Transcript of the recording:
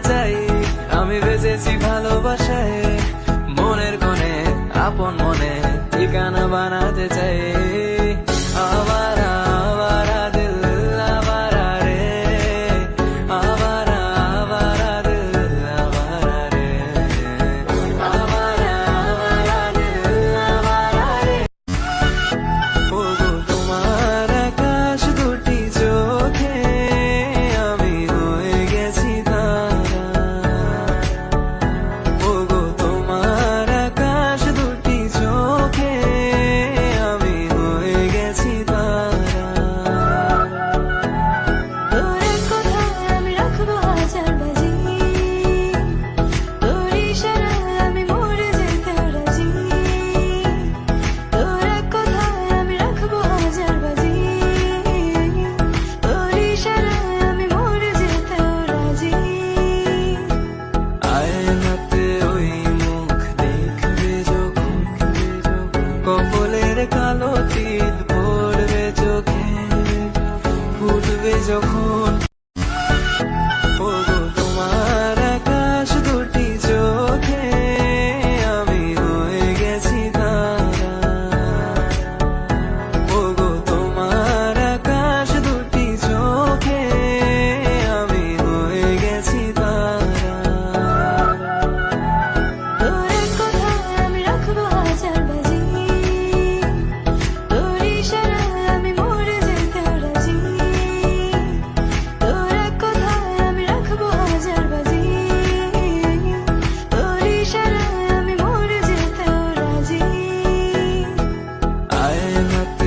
চাই। আমি বেঁচেছি ভালোবাসায়, মনের কোণে আপন মনে ঠিকানা বানাতে চাই। আবারা আবারা দিল আবারা রে, আবারা আবারা দিল আবারা রে, আবারা আবারা দিল আবারা রে। ওগো তোমার আকাশ দুটি চোখে আমি হয়ে গেছি তারা। ওগো তোমার আকাশ দুটি চোখে আমি হয়ে গেছি তারা। তোর এক কথায় আমি রাখবো হাজার বাজি, তোর ইশারায় আমি মরে যেতে রাজি। তোর এক কথায় আমি রাখবো হাজার বাজি, তোর ইশারায় আমি মরে যেতে রাজি। আয়নাতে ওই মুখ দেখবে যখন, কপালের কালো তিল পড়বে চোখে, ফুটবে যখন। ওগো তোমার আকাশ দুটি চোখে আমি হয়ে গেছি তারা। ওগো তোমার আকাশ দুটি চোখে আমি হয়ে গেছি তারা। তোর এক কথায় আমি রাখবো হাজার বাজি, তোর ইশারায় আমি মরে যেতে রাজি। তোর এক কথায় আমি রাখবো হাজার বাজি, তোর ইশারায় আমি মরে যেতে রাজি। আয়নাতে